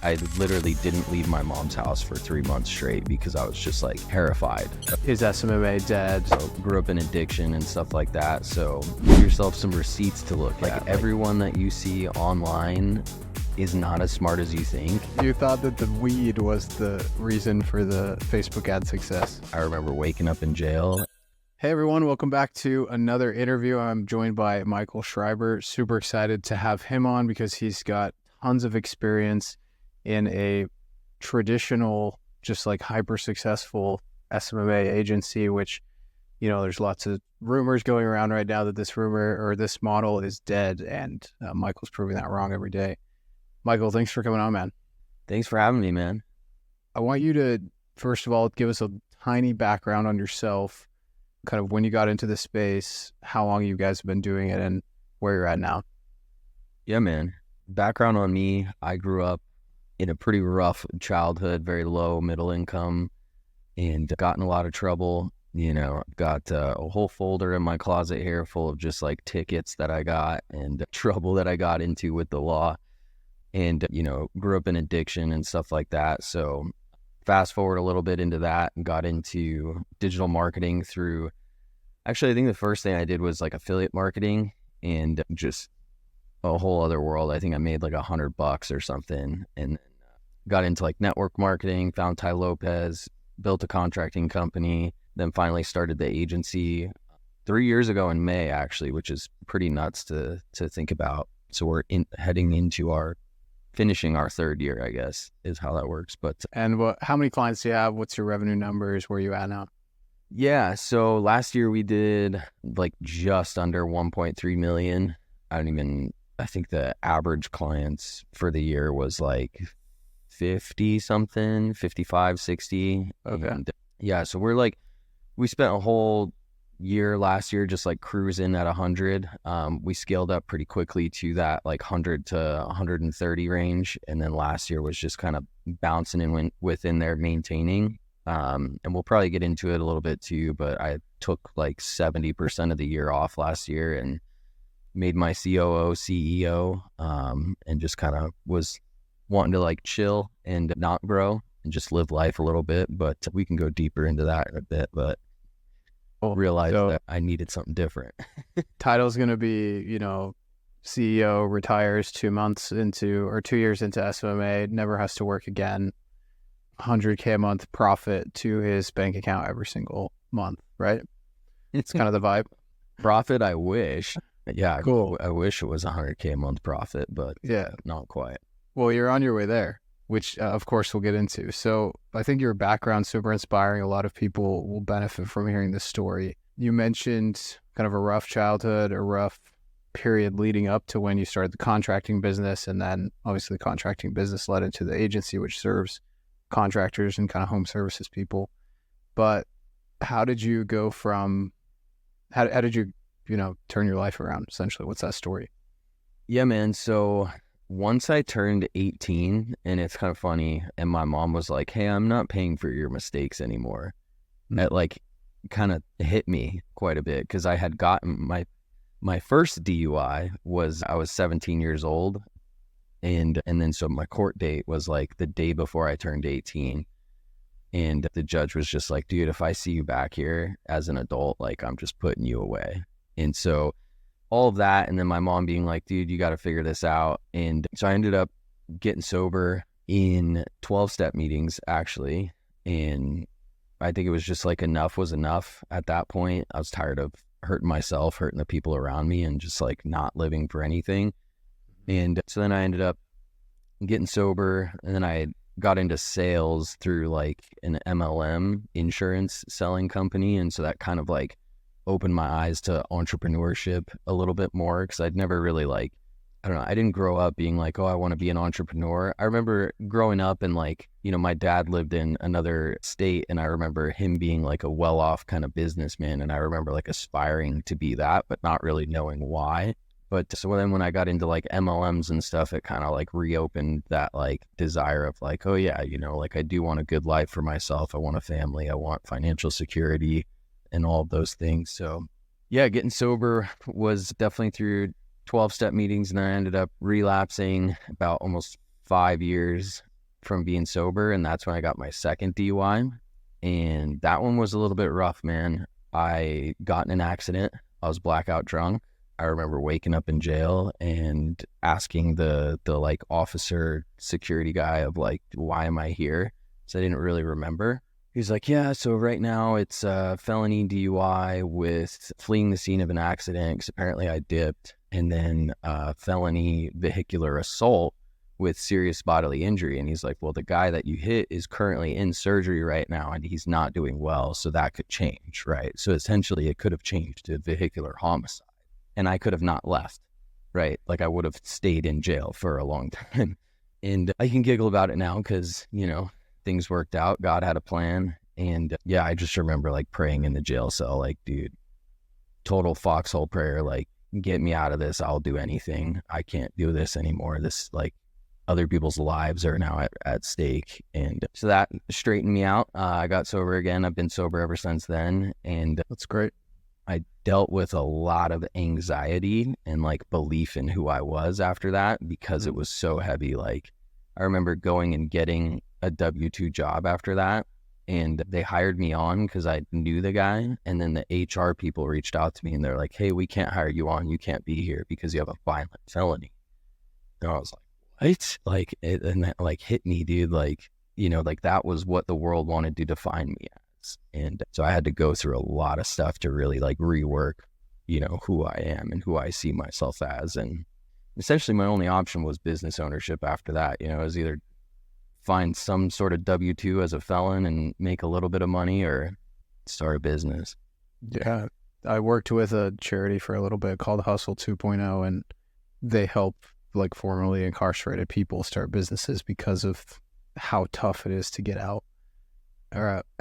I literally didn't leave my mom's house for 3 months straight because I was just like terrified. Is SMMA dead? So grew up in addiction and stuff like that. So give yourself some receipts to look at. Like everyone that you see online is not as smart as you think. You thought that the weed was the reason for the Facebook ad success. I remember waking up in jail. Hey everyone, welcome back to another interview. I'm joined by Michael Schreiber. Super excited to have him on because he's got tons of experience in a traditional, just like hyper successful SMMA agency, which, you know, there's lots of rumors going around right now that this rumor or this model is dead, and Michael's proving that wrong every day. Michael, thanks for coming on, man. Thanks for having me, man. I want you to, first of all, give us a tiny background on yourself, kind of when you got into this space, how long you guys have been doing it, and where you're at now. Yeah, man. Background on me, I grew up in a pretty rough childhood, very low middle income, and got in a lot of trouble. You know, got a whole folder in my closet here full of just like tickets that I got and trouble that I got into with the law. And, you know, grew up in addiction and stuff like that. So fast forward a little bit into that and got into digital marketing through, actually, I think the first thing I did was like affiliate marketing and just a whole other world. I think I made like $100 or something, and got into like network marketing, found Ty Lopez, built a contracting company, then finally started the agency 3 years ago in May, actually, which is pretty nuts to think about. So we're heading into finishing our third year, I guess, is how that works. But how many clients do you have? What's your revenue numbers? Where are you at now? Yeah, so last year we did like just under 1.3 million. I think the average clients for the year was like 50 something, 55, 60. Okay. And yeah, so we spent a whole year last year just like cruising at 100. We scaled up pretty quickly to that like 100 to 130 range. And then last year was just kind of bouncing in within there, maintaining. And we'll probably get into it a little bit too, but I took like 70% of the year off last year and made my COO CEO, and just kind of was wanting to like chill and not grow and just live life a little bit. But we can go deeper into that in a bit, but realized that I needed something different. Title's going to be, you know, CEO retires 2 years into SMMA, never has to work again, 100K a month profit to his bank account every single month, right? It's kind of the vibe. Profit, I wish. Yeah, cool. I wish it was 100K a month profit, but yeah, not quite. Well, you're on your way there, which of course we'll get into. So I think your background's super inspiring. A lot of people will benefit from hearing this story. You mentioned kind of a rough childhood, a rough period leading up to when you started the contracting business, and then obviously the contracting business led into the agency, which serves contractors and kind of home services people. But how did you go from, how did you, you know, turn your life around essentially? What's that story? Yeah, man. So once I turned 18, and it's kind of funny, and my mom was like, hey, I'm not paying for your mistakes anymore. That like kind of hit me quite a bit because I had gotten my first DUI I was 17 years old. And then so my court date was like the day before I turned 18. And the judge was just like, dude, if I see you back here as an adult, like I'm just putting you away. And so all of that, and then my mom being like, dude, you got to figure this out. And so I ended up getting sober in 12-step meetings, actually. And I think it was just like enough was enough at that point. I was tired of hurting myself, hurting the people around me, and just like not living for anything. And so then I ended up getting sober, and then I got into sales through like an MLM insurance selling company. And so that kind of like opened my eyes to entrepreneurship a little bit more, because I'd never really I didn't grow up being like, oh, I want to be an entrepreneur. I remember growing up and like, you know, my dad lived in another state, and I remember him being like a well-off kind of businessman. And I remember like aspiring to be that, but not really knowing why. But so then when I got into like MLMs and stuff, it kind of like reopened that like desire of like, oh yeah, you know, like I do want a good life for myself. I want a family. I want financial security and all of those things. So yeah, getting sober was definitely through 12-step meetings, and then I ended up relapsing about almost 5 years from being sober, and that's when I got my second DUI. And that one was a little bit rough, man. I got in an accident. I was blackout drunk. I remember waking up in jail and asking the like officer security guy of like, why am I here? So I didn't really remember. He's like, yeah, so right now it's a felony DUI with fleeing the scene of an accident because apparently I dipped, and then felony vehicular assault with serious bodily injury. And he's like, well, the guy that you hit is currently in surgery right now and he's not doing well, so that could change, right? So essentially it could have changed to vehicular homicide and I could have not left, right? Like I would have stayed in jail for a long time. And I can giggle about it now because, you know, things worked out. God had a plan. And yeah, I just remember like praying in the jail cell, like, dude, total foxhole prayer, like, get me out of this. I'll do anything. I can't do this anymore. This, like, other people's lives are now at stake. And so that straightened me out. I got sober again. I've been sober ever since then. And That's great. I dealt with a lot of anxiety and like belief in who I was after that because it was so heavy. Like I remember going and getting a W-2 job after that, and they hired me on because I knew the guy. And then the HR people reached out to me and they're like, hey, we can't hire you on. You can't be here because you have a violent felony. And I was like, what? Like, and that like hit me, dude. Like, you know, like that was what the world wanted to define me as. And so I had to go through a lot of stuff to really like rework, you know, who I am and who I see myself as. And essentially my only option was business ownership after that. You know, it was either find some sort of W-2 as a felon and make a little bit of money or start a business. Yeah. I worked with a charity for a little bit called Hustle 2.0, and they help like formerly incarcerated people start businesses because of how tough it is to get out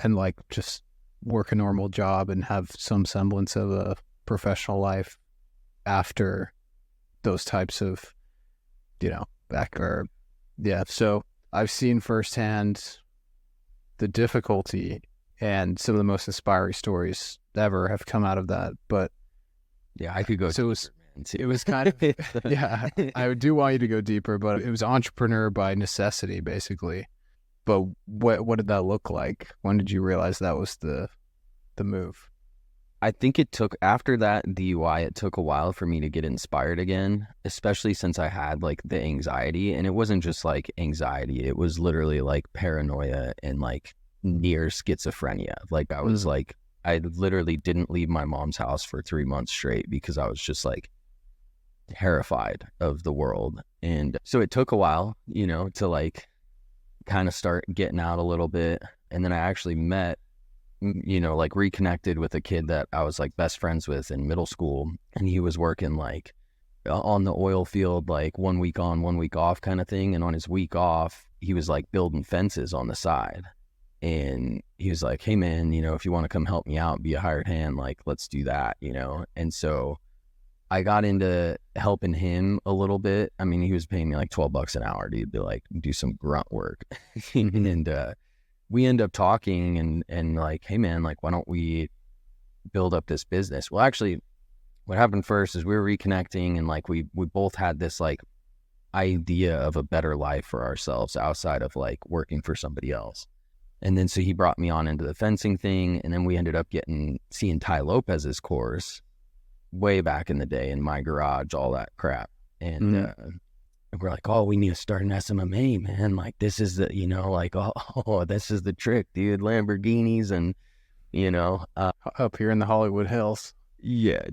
and like just work a normal job and have some semblance of a professional life after those types of, you know, so I've seen firsthand the difficulty, and some of the most inspiring stories ever have come out of that. But yeah, I could go. So it was kind of, yeah, I do want you to go deeper, but it was entrepreneur by necessity, basically. But what did that look like? When did you realize that was the move? I think it took, after that DUI, it took a while for me to get inspired again, especially since I had like the anxiety. And it wasn't just like anxiety, it was literally like paranoia and like near schizophrenia. Like I was like, I literally didn't leave my mom's house for 3 months straight because I was just like terrified of the world. And so it took a while, you know, to like kind of start getting out a little bit. And then I actually met, you know, like reconnected with a kid that I was like best friends with in middle school. And he was working like on the oil field, like 1 week on, 1 week off kind of thing. And on his week off, he was like building fences on the side. And he was like, hey man, you know, if you want to come help me out, be a hired hand, like let's do that, you know? And so I got into helping him a little bit. I mean, he was paying me like $12 an hour to be like, do some grunt work. And we end up talking and like, hey man, like, why don't we build up this business? Well, actually what happened first is we were reconnecting, and like, we both had this like idea of a better life for ourselves outside of like working for somebody else. And then so he brought me on into the fencing thing, and then we ended up seeing Ty Lopez's course way back in the day in my garage, all that crap. And we're like, oh, we need to start an SMMA, man. Like, this is the, you know, like, oh, this is the trick, dude. Lamborghinis and, you know. Up here in the Hollywood Hills. Yeah.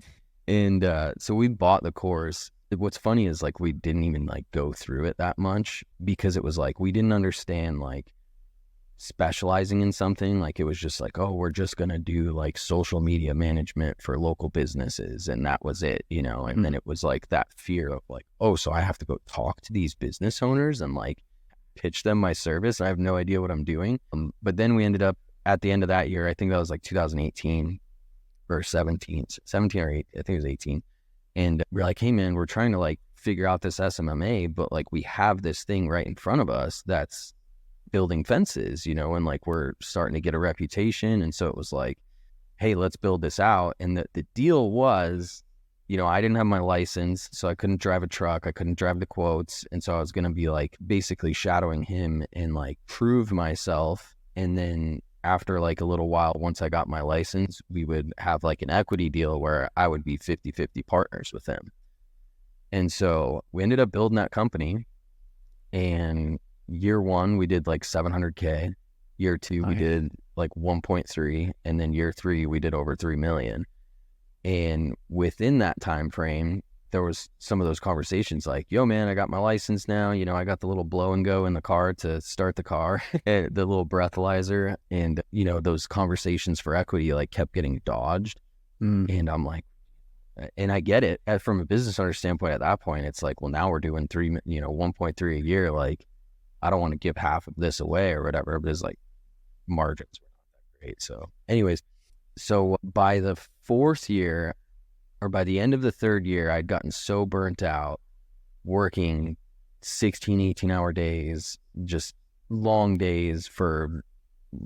And so we bought the course. What's funny is like, we didn't even like go through it that much because it was like, we didn't understand like specializing in something. Like it was just like, oh, we're just gonna do like social media management for local businesses, and that was it, you know. And then it was like that fear of like, oh, so I have to go talk to these business owners and like pitch them my service. I have no idea what I'm doing. But then we ended up at the end of that year, I think that was like 2018 or 17 or 8, I think it was 18. And we're like, hey man, we're trying to like figure out this SMMA, but like we have this thing right in front of us that's building fences, you know, and like we're starting to get a reputation. And so it was like, hey, let's build this out. And the deal was I didn't have my license, so I couldn't drive a truck. I couldn't drive the quotes. And so I was going to be like basically shadowing him and like prove myself. And then after like a little while, once I got my license, we would have like an equity deal where I would be 50-50 partners with him. And so we ended up building that company. And year one, we did like 700K. Year two, we did like 1.3. And then year three, we did over 3 million. And within that time frame, there was some of those conversations like, yo, man, I got my license now. I got the little blow and go in the car to start the car, the little breathalyzer. And, those conversations for equity like kept getting dodged. And I'm like, and I get it from a business owner standpoint at that point. It's like, well, now we're doing 1.3 a year. Like, I don't want to give half of this away or whatever, but it's like margins were not that great. So anyways, so by the fourth year, or by the end of the third year, I'd gotten so burnt out working 16, 18-hour days, just long days for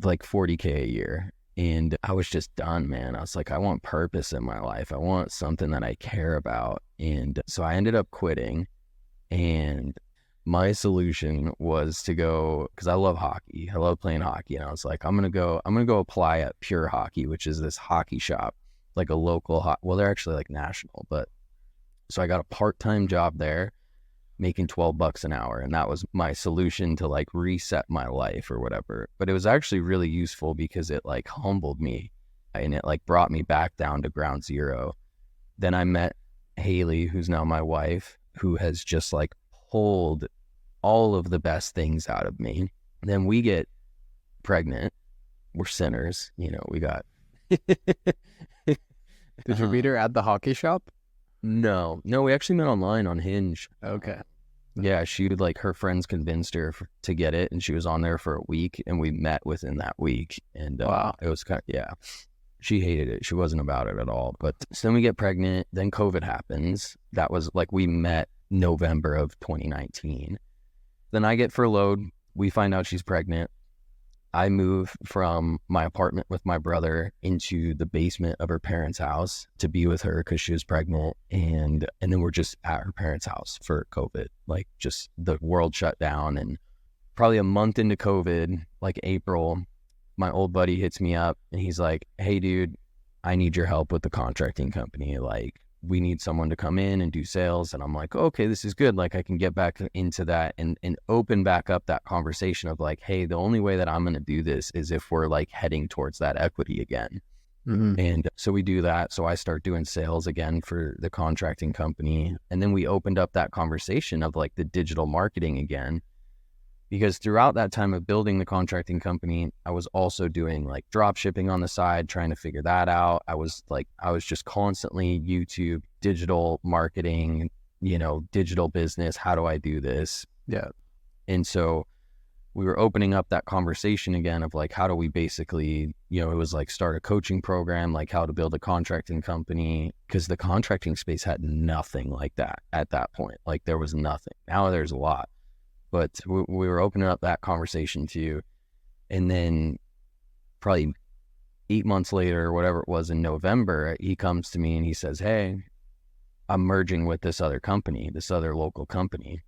like 40K a year. And I was just done, man. I was like, I want purpose in my life. I want something that I care about. And so I ended up quitting. And my solution was to go, because I love hockey. I love playing hockey. And I was like, I'm gonna go apply at Pure Hockey, which is this hockey shop, like a local well, they're actually like national, but so I got a part-time job there making $12 an hour. And that was my solution to like reset my life or whatever. But it was actually really useful because it like humbled me and it like brought me back down to ground zero. Then I met Haley, who's now my wife, who has just like pulled all of the best things out of me. Then we get pregnant. We're sinners. We got. Did you meet her at the hockey shop? No, we actually met online on Hinge. Okay. Yeah, she would like, her friends convinced her to get it, and she was on there for a week, and we met within that week. And wow. It was she hated it. She wasn't about it at all. But so then we get pregnant, then COVID happens. That was like, we met November of 2019. Then I get furloughed. We find out she's pregnant. I move from my apartment with my brother into the basement of her parents' house to be with her because she was pregnant. And then we're just at her parents' house for COVID. Like, just the world shut down. And probably a month into COVID, like April, my old buddy hits me up and he's like, hey, dude, I need your help with the contracting company. Like, we need someone to come in and do sales. And I'm like, okay, this is good. Like, I can get back into that and open back up that conversation of like, hey, the only way that I'm going to do this is if we're like heading towards that equity again. And so we do that. So I start doing sales again for the contracting company. And then we opened up that conversation of like the digital marketing again. Because throughout that time of building the contracting company, I was also doing like drop shipping on the side, trying to figure that out. I was just constantly YouTube, digital marketing, digital business. How do I do this? Yeah. And so we were opening up that conversation again of like, how do we basically, it was like start a coaching program, like how to build a contracting company, because the contracting space had nothing like that at that point. Like, there was nothing. Now there's a lot. But we were opening up that conversation too. And then probably 8 months later, or whatever it was, in November, he comes to me and he says, hey, I'm merging with this other company, this other local company.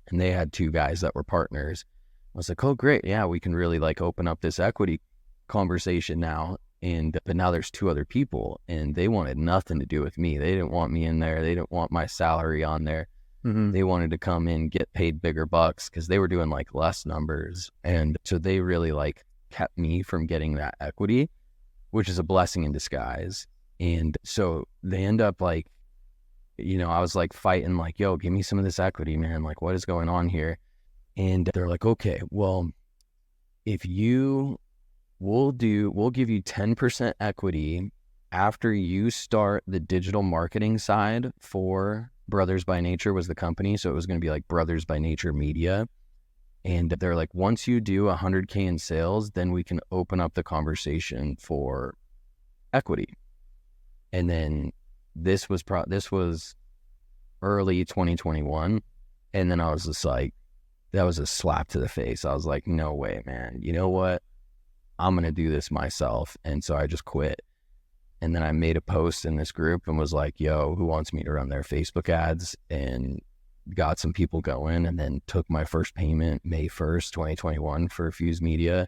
And they had 2 guys that were partners. I was like, oh, great. Yeah, we can really like open up this equity conversation now. But now there's 2 other people and they wanted nothing to do with me. They didn't want me in there. They didn't want my salary on there. They wanted to come in, get paid bigger bucks because they were doing like less numbers. And so they really like kept me from getting that equity, which is a blessing in disguise. And so they end up like, I was like fighting like, yo, give me some of this equity, man. Like, what is going on here? And they're like, okay, well, we'll give you 10% equity after you start the digital marketing side for Brothers by Nature was the company. So it was going to be like Brothers by Nature Media. And they're like, once you do 100K in sales, then we can open up the conversation for equity. And then this was early 2021. And then I was just like, that was a slap to the face. I was like, no way, man. You know what? I'm going to do this myself. And so I just quit. And then I made a post in this group and was like, yo, who wants me to run their Facebook ads? And got some people going, and then took my first payment May 1st, 2021 for Fuse Media.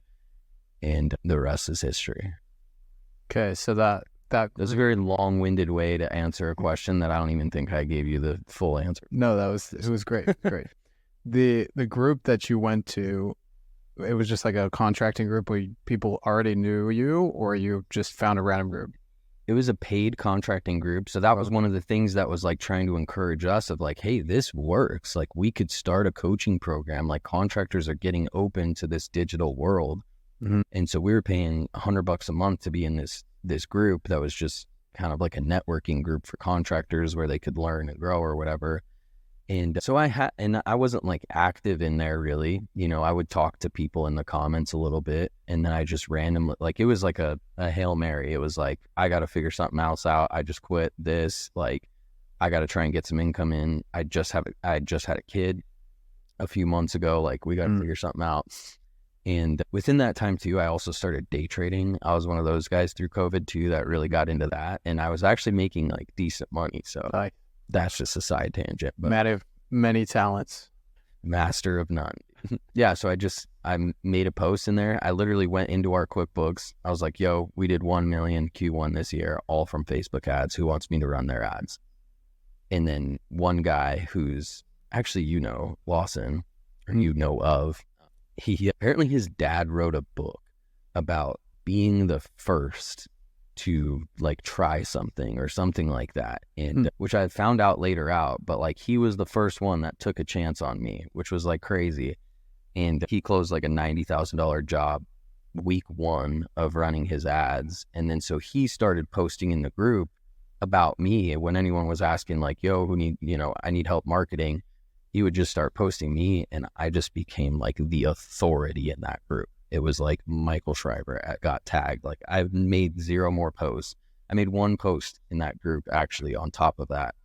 And the rest is history. Okay. So that was a very long-winded way to answer a question that I don't even think I gave you the full answer. No, it was great. Great. The group that you went to, it was just like a contracting group where people already knew you, or you just found a random group? It was a paid contracting group. So that was one of the things that was like trying to encourage us of like, hey, this works. Like we could start a coaching program. Like contractors are getting open to this digital world. Mm-hmm. And so we were paying $100 a month to be in this group that was just kind of like a networking group for contractors where they could learn and grow or whatever. And so I wasn't like active in there really. You know, I would talk to people in the comments a little bit, and then I just randomly, like, it was like a Hail Mary. It was like, I got to figure something else out. I just quit this. Like, I got to try and get some income in. I just had a kid a few months ago. Like, we got to figure something out. And within that time too, I also started day trading. I was one of those guys through COVID too that really got into that. And I was actually making like decent money. So that's just a side tangent. But man of many talents. Master of none. Yeah, so I made a post in there. I literally went into our QuickBooks. I was like, yo, we did 1 million Q1 this year, all from Facebook ads. Who wants me to run their ads? And then one guy who's actually, Lawson, or of, he apparently his dad wrote a book about being the first to like try something or something like that, and which I found out later out, but like he was the first one that took a chance on me, which was like crazy. And he closed like a $90,000 job week 1 of running his ads. And then so he started posting in the group about me when anyone was asking like, yo, I need help marketing. He would just start posting me, and I just became like the authority in that group. It was like Michael Schreiber got tagged. Like I've made 0 more posts. I made 1 post in that group actually on top of that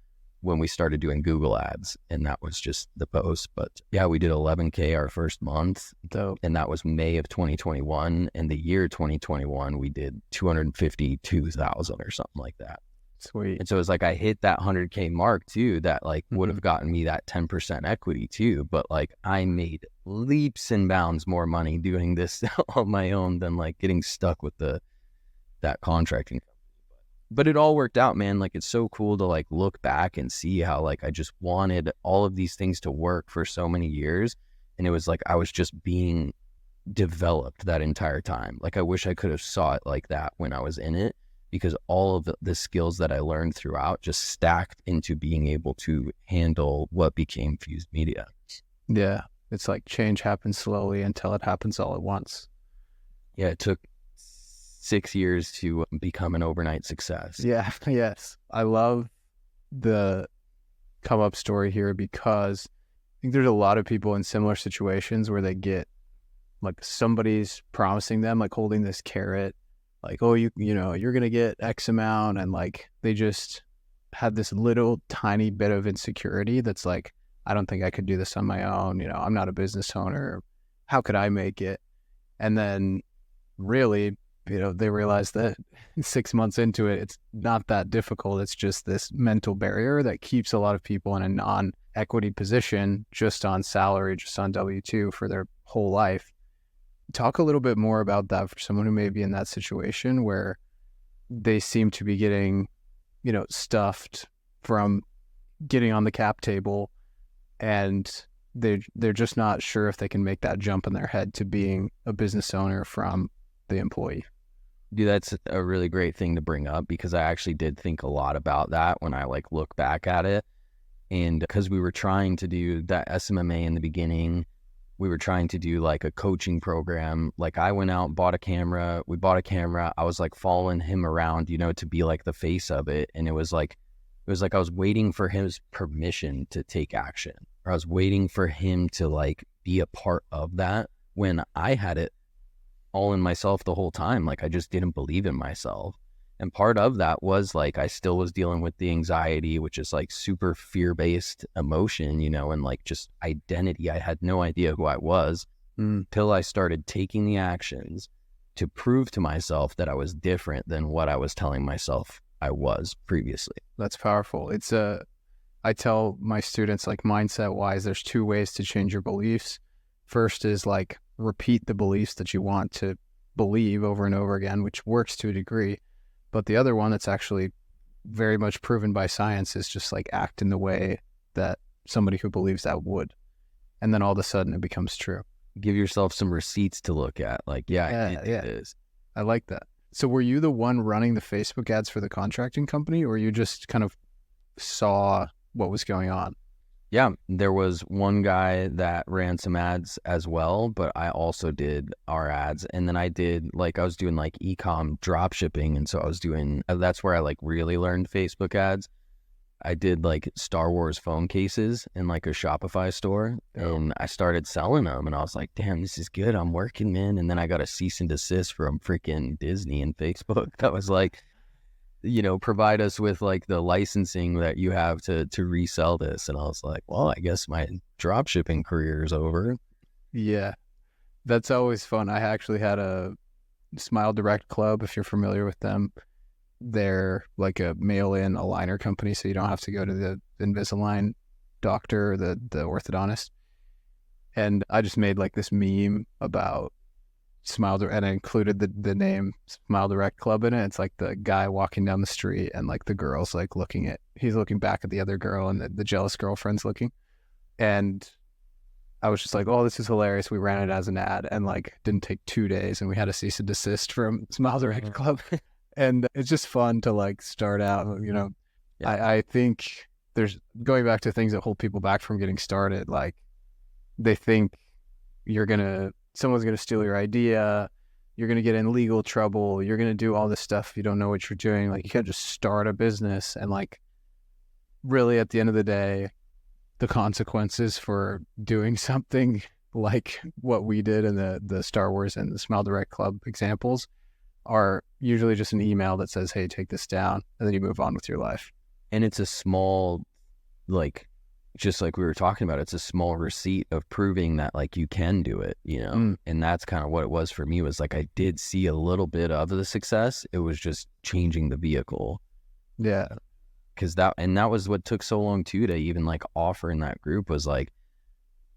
when we started doing Google ads, and that was just the post. But yeah, we did 11K our first month. Dope. And that was May of 2021. And the year 2021, we did 252,000 or something like that. Sweet. And so it's like I hit that 100K mark too, that like would have gotten me that 10% equity too. But like I made leaps and bounds more money doing this on my own than like getting stuck with that contracting company. But it all worked out, man. Like it's so cool to like look back and see how like I just wanted all of these things to work for so many years. And it was like I was just being developed that entire time. Like I wish I could have saw it like that when I was in it, because all of the skills that I learned throughout just stacked into being able to handle what became Fused Media. Yeah. It's like change happens slowly until it happens all at once. Yeah. It took 6 years to become an overnight success. Yeah. Yes. I love the come up story here, because I think there's a lot of people in similar situations where they get like somebody's promising them, like holding this carrot, like, oh, you're going to get X amount. And like, they just had this little tiny bit of insecurity that's like, I don't think I could do this on my own. I'm not a business owner. How could I make it? And then really, they realize that 6 months into it, it's not that difficult. It's just this mental barrier that keeps a lot of people in a non-equity position, just on salary, just on W-2 for their whole life. Talk a little bit more about that for someone who may be in that situation where they seem to be getting, stuffed from getting on the cap table, and they're just not sure if they can make that jump in their head to being a business owner from the employee. Dude, that's a really great thing to bring up, because I actually did think a lot about that when I like look back at it. And because we were trying to do that SMMA in the beginning, we were trying to do like a coaching program. Like I went out and bought a camera. We bought a camera. I was like following him around, to be like the face of it. And it was like I was waiting for his permission to take action, or I was waiting for him to like be a part of that, when I had it all in myself the whole time. Like I just didn't believe in myself. And part of that was like I still was dealing with the anxiety, which is like super fear-based emotion, and like just identity. I had no idea who I was until I started taking the actions, to prove to myself that I was different than what I was telling myself I was previously. That's powerful. I tell my students, like, mindset wise, there's 2 ways to change your beliefs. First is like repeat the beliefs that you want to believe over and over again, which works to a degree. But the other one that's actually very much proven by science is just like act in the way that somebody who believes that would. And then all of a sudden it becomes true. Give yourself some receipts to look at. Like, I did this. I like that. So were you the one running the Facebook ads for the contracting company, or you just kind of saw what was going on? Yeah, there was one guy that ran some ads as well, but I also did our ads. And then I was doing like e-com drop shipping. And so that's where I like really learned Facebook ads. I did like Star Wars phone cases in like a Shopify store, and I started selling them, and I was like, damn, this is good. I'm working, man. And then I got a cease and desist from freaking Disney and Facebook that was like, provide us with like the licensing that you have to resell this. And I was like, well, I guess my drop shipping career is over. Yeah, that's always fun. I actually had a Smile Direct Club, if you're familiar with them. They're like a mail-in aligner company, so you don't have to go to the Invisalign doctor or the orthodontist. And I just made like this meme about Smile Direct, and I included the name Smile Direct Club in it. It's like the guy walking down the street, and like the girl's like he's looking back at the other girl, and the jealous girlfriend's looking. And I was just like, oh, this is hilarious. We ran it as an ad, and like didn't take 2 days, and we had a cease and desist from Smile Direct Club. And it's just fun to like start out, Yeah. I think there's, going back to things that hold people back from getting started, like they think someone's going to steal your idea, you're going to get in legal trouble, you're going to do all this stuff, you don't know what you're doing. Like, you can't just start a business. And like, really at the end of the day, the consequences for doing something like what we did in the Star Wars and the Smile Direct Club examples are usually just an email that says, hey, take this down, and then you move on with your life. And it's a small, like, just like we were talking about, it's a small receipt of proving that like you can do it, And that's kind of what it was for me, was like I did see a little bit of the success. It was just changing the vehicle. Yeah. Because that was what took so long too, to even like offer in that group, was like,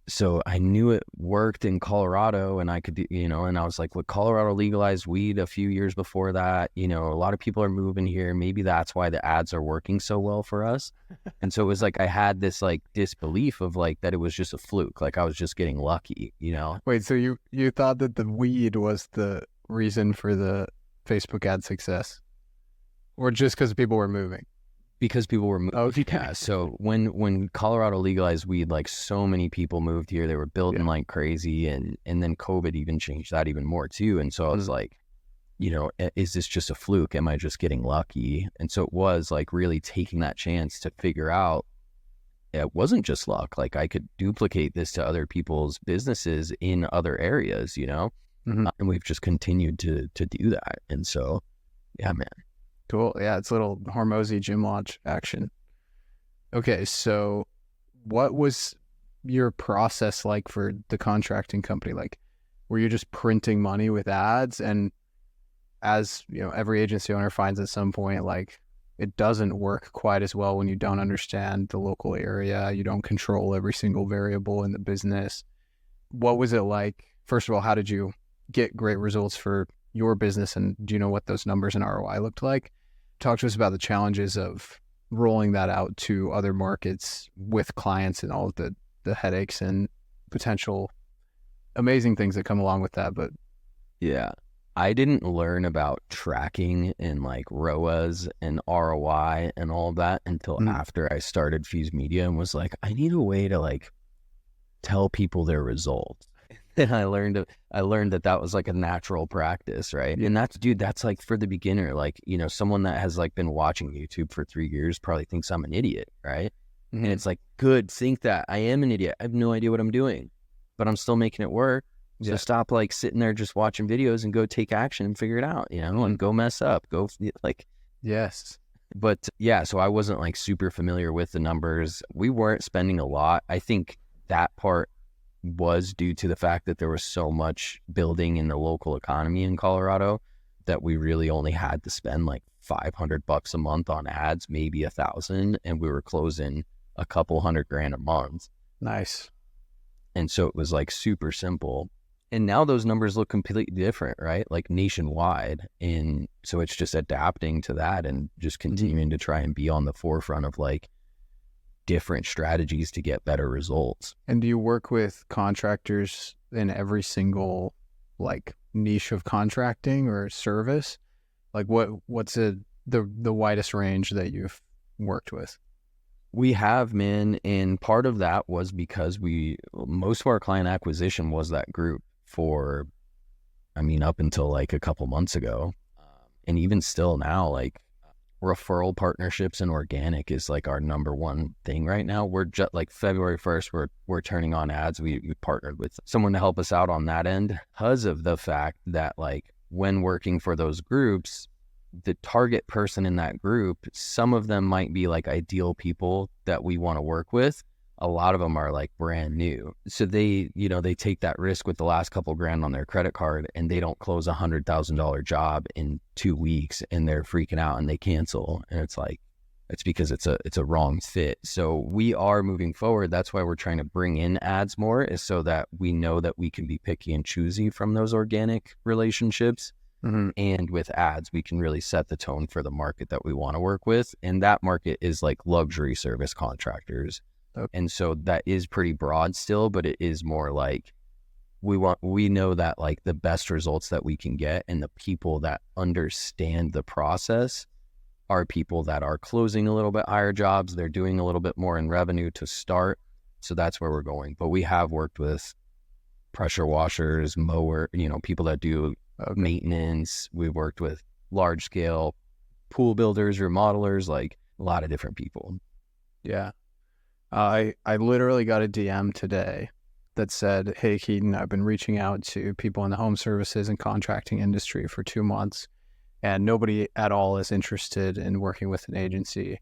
so I knew it worked in Colorado, and I could, and I was like, what, Colorado legalized weed a few years before that, a lot of people are moving here. Maybe that's why the ads are working so well for us. And so it was like, I had this like disbelief of like, that it was just a fluke. Like I was just getting lucky, Wait, so you thought that the weed was the reason for the Facebook ad success, or just because people were moving? Because people were moving. Okay. Yeah. So when Colorado legalized weed, like so many people moved here. They were building like crazy, and then COVID even changed that even more too. And so I was like, is this just a fluke? Am I just getting lucky? And so it was like really taking that chance to figure out it wasn't just luck. Like I could duplicate this to other people's businesses in other areas, and we've just continued to do that. And so, yeah, man. Cool. Yeah, it's a little Hormozy gym launch action. Okay, so what was your process like for the contracting company? Like, were you just printing money with ads? And as every agency owner finds at some point, like, it doesn't work quite as well when you don't understand the local area. You don't control every single variable in the business. What was it like? First of all, how did you get great results for your business? And do you know what those numbers and ROI looked like? Talk to us about the challenges of rolling that out to other markets with clients and all of the headaches and potential amazing things that come along with that. But yeah, I didn't learn about tracking and like ROAS and ROI and all of that until after I started Fuse Media, and was like, I need a way to like tell people their results. And I learned that was like a natural practice, right? And that's like for the beginner, like, someone that has like been watching YouTube for 3 years probably thinks I'm an idiot, right? And it's like, good, think that I am an idiot. I have no idea what I'm doing, but I'm still making it work. So stop like sitting there just watching videos and go take action and figure it out, and go mess up, yes. But yeah, so I wasn't like super familiar with the numbers. We weren't spending a lot. I think that part was due to the fact that there was so much building in the local economy in Colorado that we really only had to spend like $500 a month on ads, maybe 1,000, and we were closing a couple $100,000 a month. Nice. And so it was like super simple. And now those numbers look completely different, right? Like nationwide. And so it's just adapting to that and just continuing to try and be on the forefront of like different strategies to get better results. And do you work with contractors in every single like niche of contracting or service? Like what's the widest range that you've worked with? We have, man, and part of that was because most of our client acquisition was that group for, up until like a couple months ago. And even still now, like referral partnerships and organic is like our number one thing right now. We're just like February 1st, we're turning on ads. We partnered with someone to help us out on that end because of the fact that like when working for those groups, the target person in that group, some of them might be like ideal people that we want to work with. A lot of them are like brand new. So they take that risk with the last couple grand on their credit card and they don't close $100,000 job in 2 weeks and they're freaking out and they cancel. And it's like, it's because it's a wrong fit. So we are moving forward. That's why we're trying to bring in ads more, is so that we know that we can be picky and choosy from those organic relationships. Mm-hmm. And with ads, we can really set the tone for the market that we want to work with. And that market is like luxury service contractors. Okay. And so that is pretty broad still, but it is more like we know that like the best results that we can get and the people that understand the process are people that are closing a little bit higher jobs. They're doing a little bit more in revenue to start. So that's where we're going. But we have worked with pressure washers, mower, people that do maintenance. We've worked with large scale pool builders, remodelers, like a lot of different people. Yeah. I literally got a DM today that said, "Hey, Keaton, I've been reaching out to people in the home services and contracting industry for 2 months, and nobody at all is interested in working with an agency.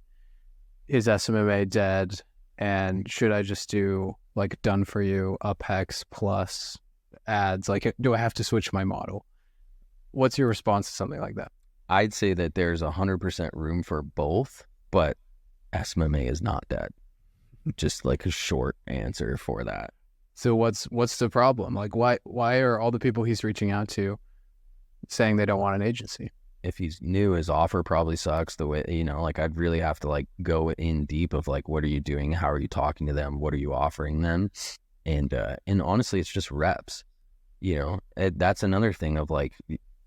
Is SMMA dead? And should I just do like done for you, UpHex plus ads? Like, do I have to switch my model?" What's your response to something like that? I'd say that there's 100% room for both, but SMMA is not dead. Just like a short answer for that. So what's the problem? Like why are all the people he's reaching out to saying they don't want an agency? If he's new, his offer probably sucks. The way, like I'd really have to like go in deep of like, what are you doing? How are you talking to them? What are you offering them? And honestly, it's just reps. That's another thing of like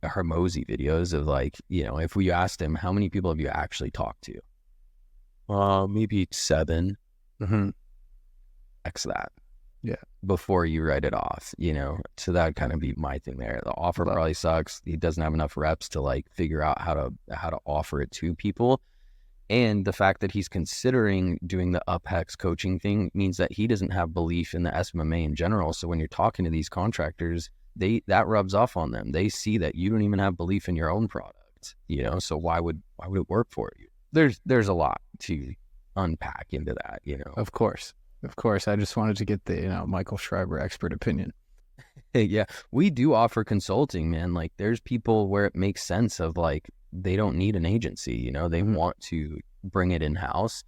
Hermosi videos of like, if we asked him, how many people have you actually talked to? Maybe 7. Mm-hmm. X that. Yeah. Before you write it off, so that'd kind of be my thing there. The offer probably sucks. He doesn't have enough reps to like figure out how to offer it to people. And the fact that he's considering doing the UpHex coaching thing means that he doesn't have belief in the SMMA in general. So when you're talking to these contractors, that rubs off on them. They see that you don't even have belief in your own product, so why would it work for you? There's a lot to unpack into that, Of course. I just wanted to get the, Michael Schreiber expert opinion. Yeah, we do offer consulting, man. Like there's people where it makes sense of like, they don't need an agency, they want to bring it in-house.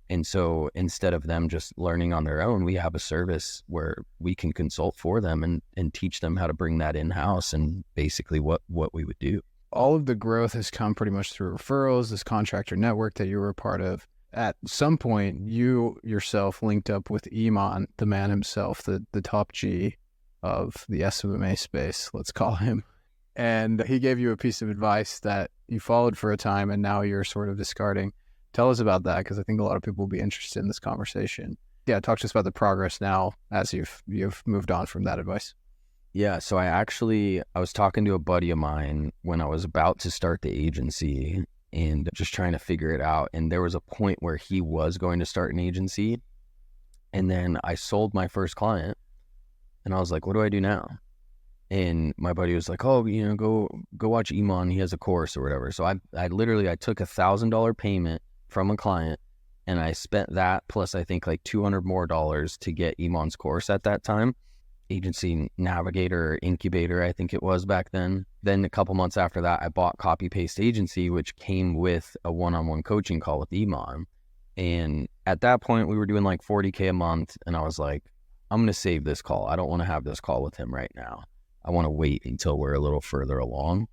And so instead of them just learning on their own, we have a service where we can consult for them and teach them how to bring that in-house and basically what we would do. All of the growth has come pretty much through referrals, this contractor network that you were a part of. At some point, you yourself linked up with Iman, the man himself, the top G of the SMMA space, let's call him. And he gave you a piece of advice that you followed for a time and now you're sort of discarding. Tell us about that, because I think a lot of people will be interested in this conversation. Yeah, talk to us about the progress now as you've moved on from that advice. Yeah, so I was talking to a buddy of mine when I was about to start the agency and just trying to figure it out. And there was a point where he was going to start an agency. And then I sold my first client and I was like, what do I do now? And my buddy was like, oh, go watch Iman. He has a course or whatever. So I took $1,000 payment from a client and I spent that plus I think like $200 more to get Iman's course at that time. agency navigator or incubator, I think it was back then. Then a couple months after that, I bought Copy Paste Agency, which came with a one-on-one coaching call with Iman. And at that point, we were doing like $40K a month. And I was like, I'm going to save this call. I don't want to have this call with him right now. I want to wait until we're a little further along.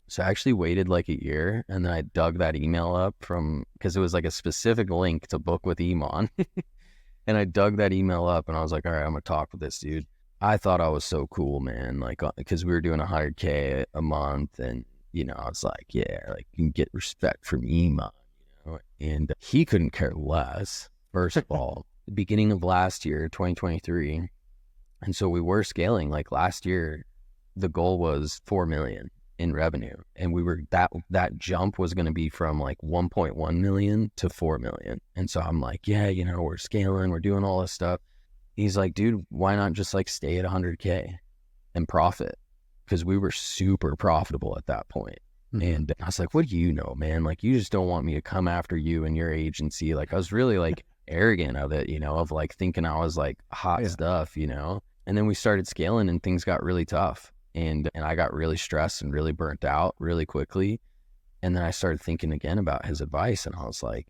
So I actually waited like a year, and then I dug that email up because it was like a specific link to book with Iman. And I dug that email up, and I was like, all right, I'm going to talk with this dude. I thought I was so cool, man. Like, because we were doing $100K a month, and, I was like, yeah, like, you can get respect from Iman, and he couldn't care less, first of all. The beginning of last year, 2023. And so we were scaling. Like last year, the goal was 4 million in revenue. And we were, that jump was going to be from like 1.1 million to 4 million. And so I'm like, yeah, we're scaling, we're doing all this stuff. He's like, dude, why not just like stay at 100K and profit? Because we were super profitable at that point. And I was like, what do you know, man? Like, you just don't want me to come after you and your agency. Like, I was really like arrogant of it, of like thinking I was like hot stuff, And then we started scaling and things got really tough. And I got really stressed and really burnt out really quickly. And then I started thinking again about his advice. And I was like,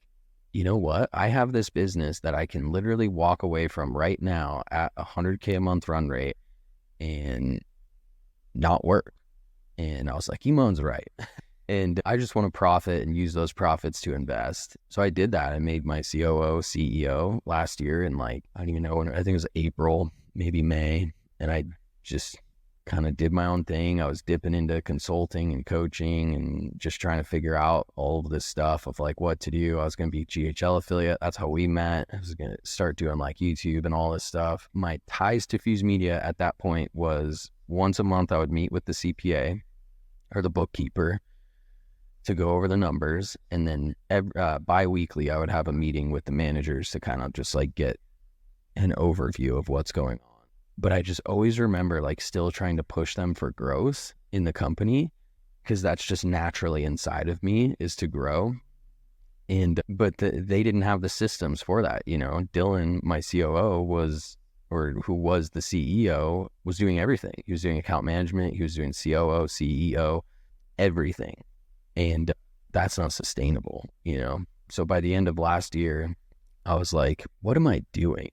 you know what? I have this business that I can literally walk away from right now at 100K a month run rate and not work. And I was like, Iman's right. And I just want to profit and use those profits to invest. So I did that. I made my COO, CEO last year in like, I don't even know when, I think it was April, maybe May. And I just kind of did my own thing. I was dipping into consulting and coaching and just trying to figure out all of this stuff of like what to do. I was going to be GHL affiliate. That's how we met. I was going to start doing like YouTube and all this stuff. My ties to Fuse Media at that point was once a month I would meet with the CPA or the bookkeeper to go over the numbers. And then bi-weekly, I would have a meeting with the managers to kind of just like get an overview of what's going on. But I just always remember like still trying to push them for growth in the company, because that's just naturally inside of me, is to grow. But they didn't have the systems for that. Dylan, my COO, who was the CEO, was doing everything. He was doing account management. He was doing COO, CEO, everything. And that's not sustainable, So by the end of last year, I was like, what am I doing?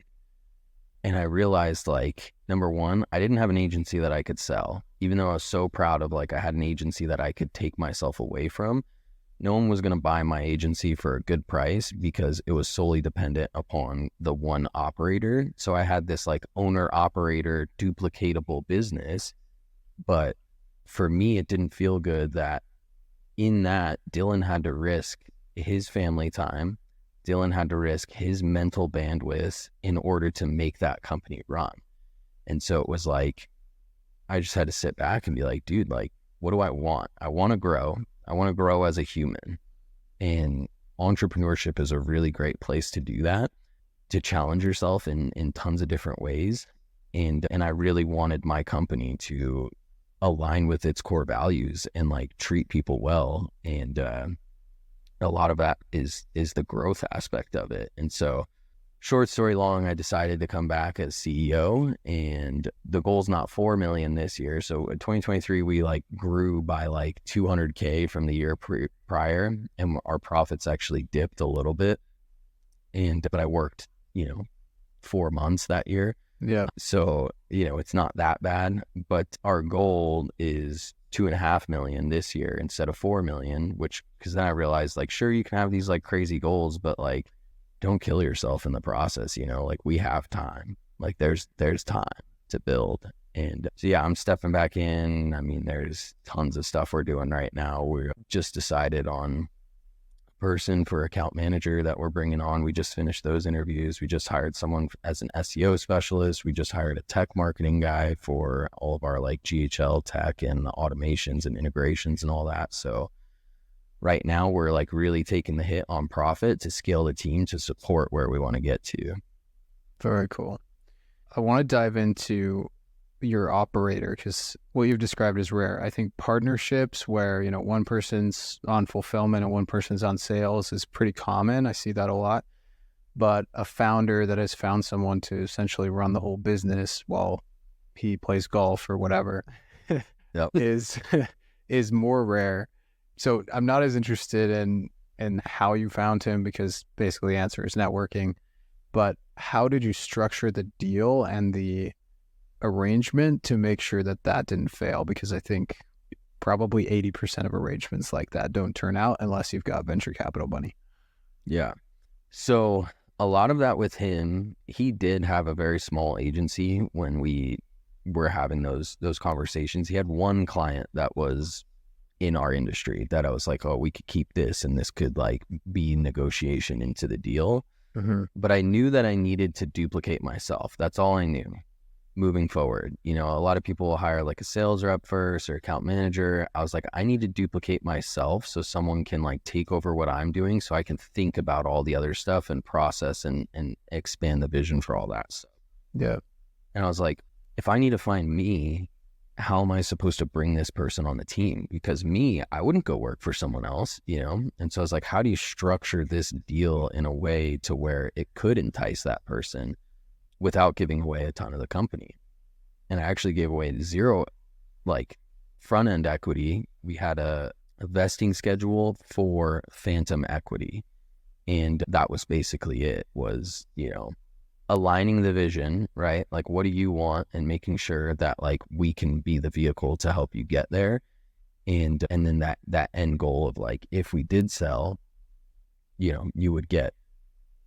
And I realized, like, number one, I didn't have an agency that I could sell. Even though I was so proud of, like, I had an agency that I could take myself away from. No one was going to buy my agency for a good price because it was solely dependent upon the one operator. So I had this like owner-operator duplicatable business. But for me, it didn't feel good that in that Dylan had to risk his family time. Dylan had to risk his mental bandwidth in order to make that company run. And so it was like, I just had to sit back and be like, dude, like, what do I want? I want to grow. I want to grow as a human. And entrepreneurship is a really great place to do that, to challenge yourself in tons of different ways. And I really wanted my company to align with its core values and like treat people well. And a lot of that is the growth aspect of it. And so short story long, I decided to come back as CEO, and the goal's not 4 million this year. So in 2023, we like grew by like 200K from the year prior, and our profits actually dipped a little bit. But I worked, 4 months that year. Yeah. So, it's not that bad, but our goal is 2.5 million this year instead of 4 million, because then I realized like, sure, you can have these like crazy goals, but like, don't kill yourself in the process, like we have time, like there's time to build. And so, yeah, I'm stepping back in. I mean, there's tons of stuff we're doing right now. We just decided on person for account manager that we're bringing on. We just finished those interviews. We just hired someone as an SEO specialist. We just hired a tech marketing guy for all of our like GHL tech and the automations and integrations and all that. So right now we're like really taking the hit on profit to scale the team to support where we want to get to. Very cool. I want to dive into your operator, because what you've described is rare. I think partnerships where, one person's on fulfillment and one person's on sales is pretty common. I see that a lot. But a founder that has found someone to essentially run the whole business while he plays golf or whatever, Yep. is is more rare. So I'm not as interested in how you found him, because basically the answer is networking. But how did you structure the deal and the arrangement to make sure that that didn't fail? Because I think probably 80% of arrangements like that don't turn out unless you've got venture capital money. Yeah. So a lot of that with him, he did have a very small agency when we were having those conversations. He had one client that was in our industry that I was like, oh, we could keep this and this could like be negotiation into the deal. Mm-hmm. But I knew that I needed to duplicate myself. That's all I knew moving forward. You know, a lot of people will hire like a sales rep first or account manager. I was like, I need to duplicate myself so someone can like take over what I'm doing so I can think about all the other stuff and process and expand the vision for all that stuff. Yeah. And I was like, if I need to find me, how am I supposed to bring this person on the team? Because me, I wouldn't go work for someone else, you know? And so I was like, how do you structure this deal in a way to where it could entice that person without giving away a ton of the company? And I actually gave away zero, like, front end equity. We had a vesting schedule for phantom equity. And that was basically it, was, you know, aligning the vision, right? Like, what do you want? And making sure that like we can be the vehicle to help you get there. And then that end goal of like, if we did sell, you know, you would get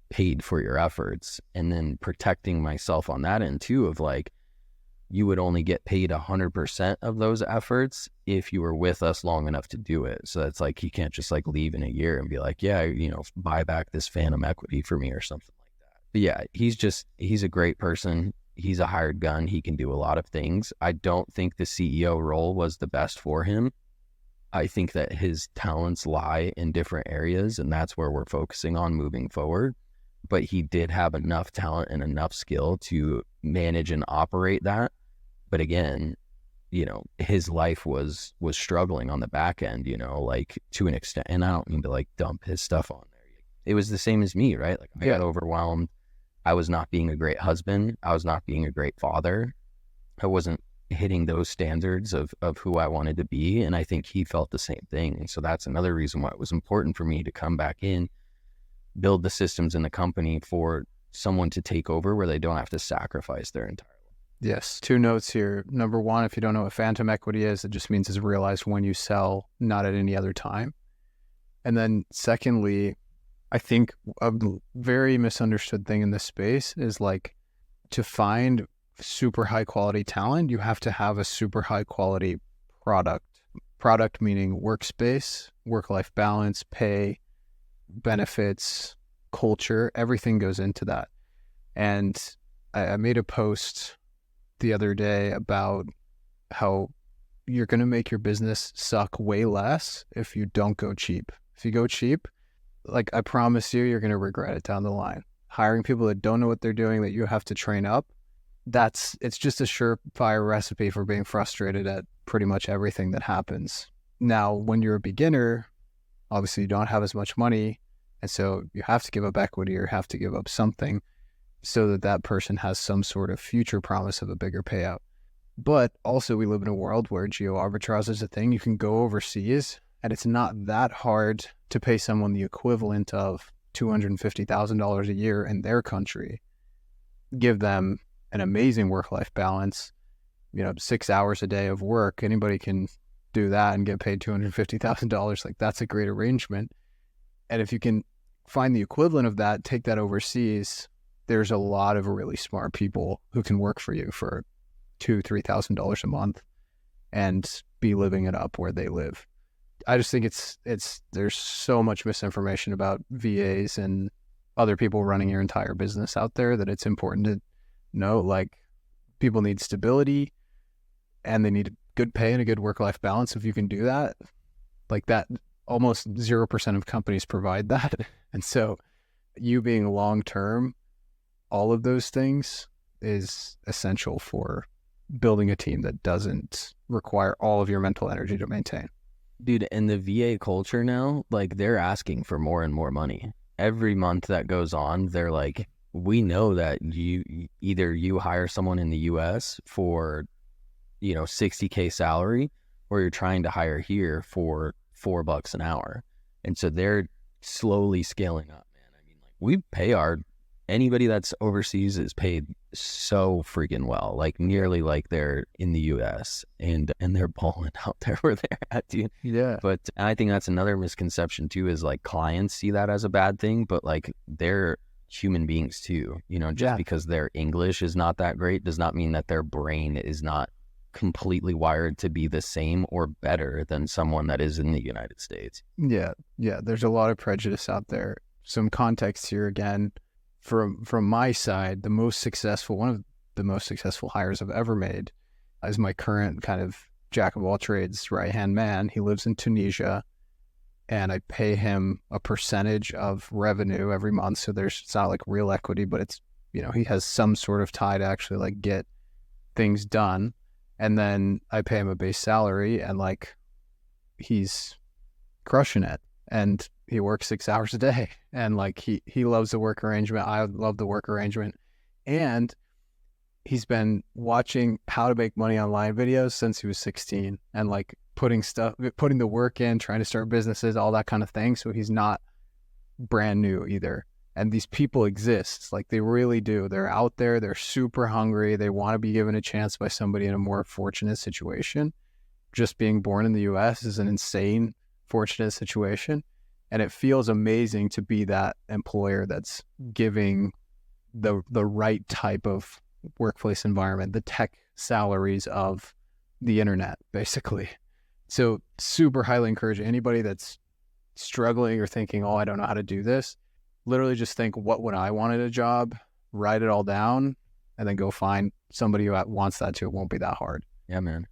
paid for your efforts. And then protecting myself on that end too, of like, you would only get paid 100% of those efforts if you were with us long enough to do it. So that's like, you can't just like leave in a year and be like, yeah, you know, buy back this phantom equity for me or something like that. But yeah, he's a great person. He's a hired gun. He can do a lot of things. I don't think the CEO role was the best for him. I think that his talents lie in different areas, and that's where we're focusing on moving forward. But he did have enough talent and enough skill to manage and operate that. But again, you know, his life was struggling on the back end, you know, like to an extent. And I don't mean to like dump his stuff on there. It was the same as me, right? Like I got overwhelmed. I was not being a great husband. I was not being a great father. I wasn't hitting those standards of who I wanted to be. And I think he felt the same thing. And so that's another reason why it was important for me to come back in, build the systems in the company for someone to take over where they don't have to sacrifice their entire life. Yes. 2 notes here. Number 1, if you don't know what phantom equity is, it just means it's realized when you sell, not at any other time. And then secondly, I think a very misunderstood thing in this space is like, to find super high quality talent, you have to have a super high quality product. Product meaning workspace, work-life balance, pay, benefits, culture, everything goes into that. And I made a post the other day about how you're going to make your business suck way less if you don't go cheap. If you go cheap, like I promise you, you're going to regret it down the line. Hiring people that don't know what they're doing, that you have to train up, it's just a surefire recipe for being frustrated at pretty much everything that happens. Now, when you're a beginner, obviously you don't have as much money, and so you have to give up equity or have to give up something so that that person has some sort of future promise of a bigger payout. But also we live in a world where geo arbitrage is a thing. You can go overseas and it's not that hard to pay someone the equivalent of $250,000 a year in their country, give them an amazing work-life balance, 6 hours a day of work. Anybody can do that and get paid $250,000. Like, that's a great arrangement. And if you can find the equivalent of that, take that overseas, there's a lot of really smart people who can work for you for $2,000-$3,000 a month and be living it up where they live. I just think there's so much misinformation about VAs and other people running your entire business out there that it's important to know, like, people need stability and they need good pay and a good work-life balance. If you can do that, like that, almost 0% of companies provide that. And so you being long-term, all of those things is essential for building a team that doesn't require all of your mental energy to maintain. Dude, in the VA culture now, like, they're asking for more and more money. Every month that goes on, they're like, we know that either you hire someone in the US for, $60K salary, or you're trying to hire here for $4 an hour. And so they're slowly scaling up, man. I mean, like, anybody that's overseas is paid so freaking well, like nearly like they're in the US, and they're balling out there where they're at, dude. Yeah. But I think that's another misconception too, is like clients see that as a bad thing, but like they're human beings too. Just because their English is not that great does not mean that their brain is not completely wired to be the same or better than someone that is in the United States. Yeah. There's a lot of prejudice out there. Some context here again. From my side, one of the most successful hires I've ever made is my current kind of jack of all trades right-hand man. He lives in Tunisia, and I pay him a percentage of revenue every month. So it's not like real equity, but it's, he has some sort of tie to actually like get things done. And then I pay him a base salary, and like he's crushing it. And he works 6 hours a day, and like he loves the work arrangement. I love the work arrangement. And he's been watching how to make money online videos since he was 16, and like putting the work in, trying to start businesses, all that kind of thing. So he's not brand new either. And these people exist, like they really do. They're out there. They're super hungry. They want to be given a chance by somebody in a more fortunate situation. Just being born in the US is an insane fortunate situation. And it feels amazing to be that employer that's giving the right type of workplace environment, the tech salaries of the internet, basically. So super highly encourage anybody that's struggling or thinking, oh, I don't know how to do this. Literally just think, what would I want at a job? Write it all down, and then go find somebody who wants that too. It won't be that hard. Yeah, man.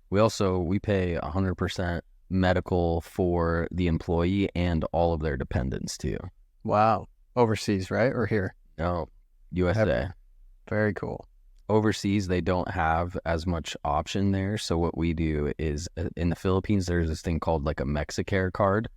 We pay 100% medical for the employee and all of their dependents too. Wow. Overseas, right? Or here? No, USA. Very cool. Overseas, they don't have as much option there. So what we do is, in the Philippines, there's this thing called like a Mexicare card.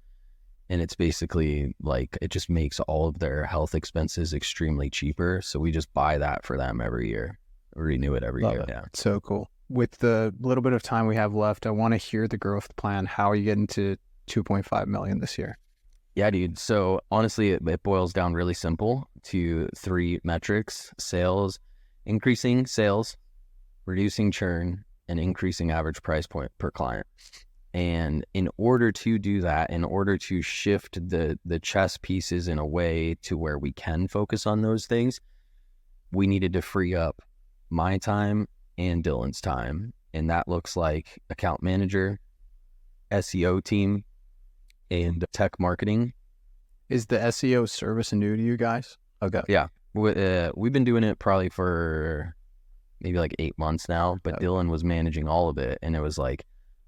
And it's basically like, it just makes all of their health expenses extremely cheaper. So we just buy that for them every year, renew it every year. Yeah. So cool. With the little bit of time we have left, I want to hear the growth plan. How are you getting to 2.5 million this year? Yeah, dude. So honestly, it boils down really simple to 3 metrics: increasing sales, reducing churn, and increasing average price point per client. And in order to do that, in order to shift the chess pieces in a way to where we can focus on those things, we needed to free up my time and Dylan's time. And that looks like account manager, SEO team, and tech marketing. Is the SEO service new to you guys? Okay. Yeah. We've been doing it probably for maybe like 8 months now, but Dylan was managing all of it. And it was like,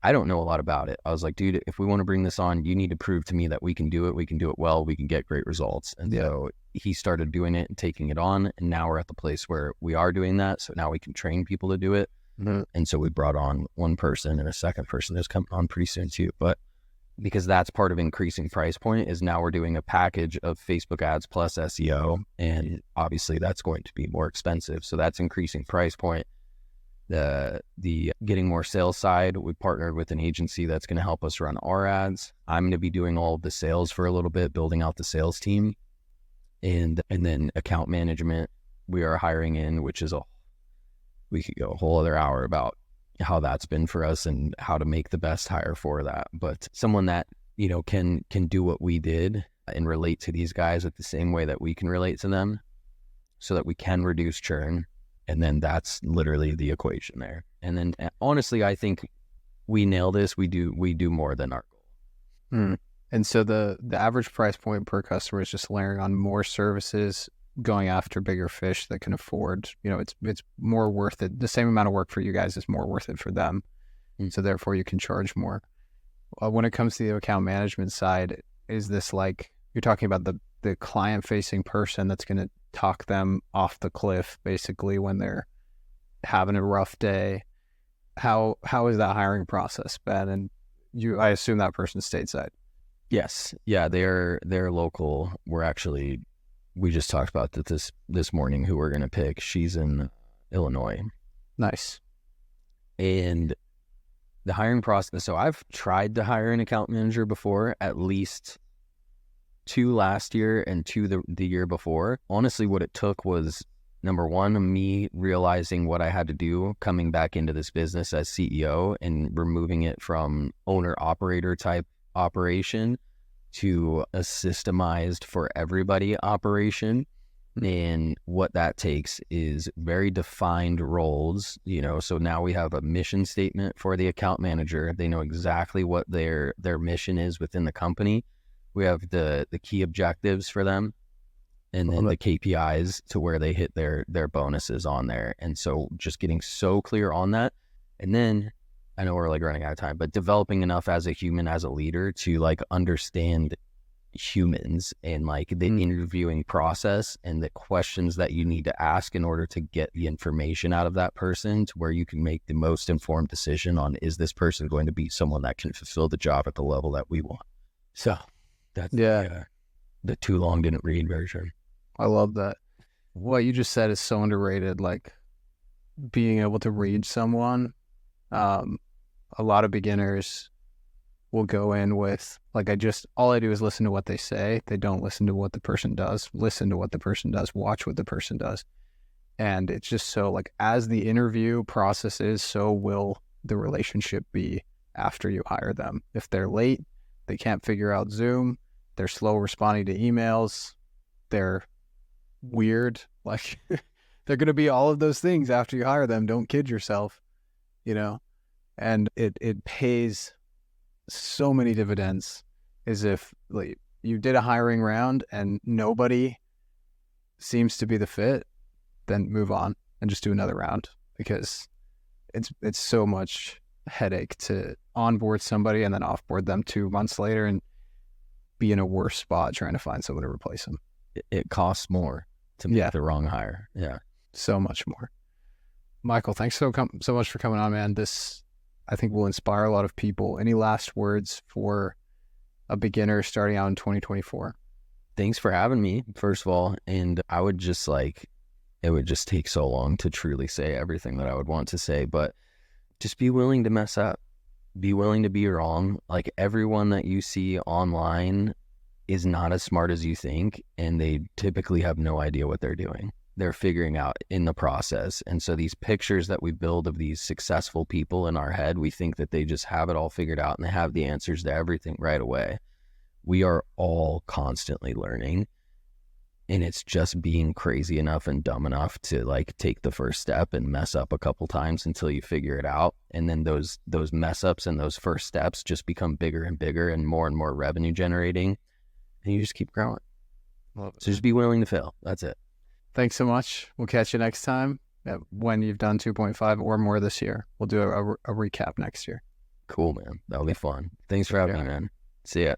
I don't know a lot about it. I was like, dude, if we want to bring this on, you need to prove to me that we can do it. We can do it well. We can get great results. And so he started doing it and taking it on. And now we're at the place where we are doing that. So now we can train people to do it. Mm-hmm. And so we brought on one person, and a second person that's coming on pretty soon too. But because that's part of increasing price point, is now we're doing a package of Facebook ads plus SEO. And obviously that's going to be more expensive. So that's increasing price point. The getting more sales side, we partnered with an agency that's going to help us run our ads. I'm going to be doing all of the sales for a little bit, building out the sales team, and then account management we are hiring in, which is we could go a whole other hour about how that's been for us and how to make the best hire for that. But someone that, can do what we did and relate to these guys at the same way that we can relate to them, so that we can reduce churn. And then that's literally the equation there. And then honestly, I think we nail this. We do more than our goal. And so the average price point per customer is just layering on more services, going after bigger fish that can afford, it's more worth it. The same amount of work for you guys is more worth it for them. So therefore you can charge more. When it comes to the account management side, is this like, you're talking about the client facing person that's going to talk them off the cliff basically when they're having a rough day? How is that hiring process been? And I assume that person's stateside. Yes. Yeah, they're local. We're actually we just talked about that this morning, who we're going to pick. She's in Illinois. Nice. And the hiring process, so I've tried to hire an account manager before, at least 2 last year and 2 the year before. Honestly, what it took was, number one, me realizing what I had to do coming back into this business as CEO and removing it from owner-operator type operation to a systemized for everybody operation. And what that takes is very defined roles, so now we have a mission statement for the account manager. They know exactly what their mission is within the company. We have the key objectives for them, and then the KPIs to where they hit their bonuses on there. And so just getting so clear on that. And then I know we're like running out of time, but developing enough as a human, as a leader, to like understand humans and like the interviewing process and the questions that you need to ask in order to get the information out of that person to where you can make the most informed decision on, is this person going to be someone that can fulfill the job at the level that we want? So that's the too long didn't read version. I love that. What you just said is so underrated, like being able to read someone. A lot of beginners will go in with, like, all I do is listen to what they say. They don't listen to what the person does. Listen to what the person does. Watch what the person does. And it's just so, like, as the interview process is, so will the relationship be after you hire them. If they're late, they can't figure out Zoom, they're slow responding to emails, they're weird, like they're going to be all of those things after you hire them. Don't kid yourself, and it pays so many dividends. Is if like you did a hiring round and nobody seems to be the fit, then move on and just do another round, because it's so much headache to onboard somebody and then offboard them 2 months later and be in a worse spot trying to find someone to replace them. It costs more to make the wrong hire. Yeah. So much more. Michael, thanks so much for coming on, man. This, I think, will inspire a lot of people. Any last words for a beginner starting out in 2024? Thanks for having me, first of all. And I would just it would just take so long to truly say everything that I would want to say, but just be willing to mess up. Be willing to be wrong. Like, everyone that you see online is not as smart as you think, and they typically have no idea what they're doing. They're figuring out in the process. And so these pictures that we build of these successful people in our head, we think that they just have it all figured out and they have the answers to everything right away. We are all constantly learning, and it's just being crazy enough and dumb enough to like take the first step and mess up a couple times until you figure it out. And then those mess ups and those first steps just become bigger and bigger and more revenue generating, and you just keep growing. So just be willing to fail. That's it. Thanks so much. We'll catch you next time when you've done 2.5 or more this year. We'll do a recap next year. Cool, man. That'll be fun. Thanks for having me, man. See ya.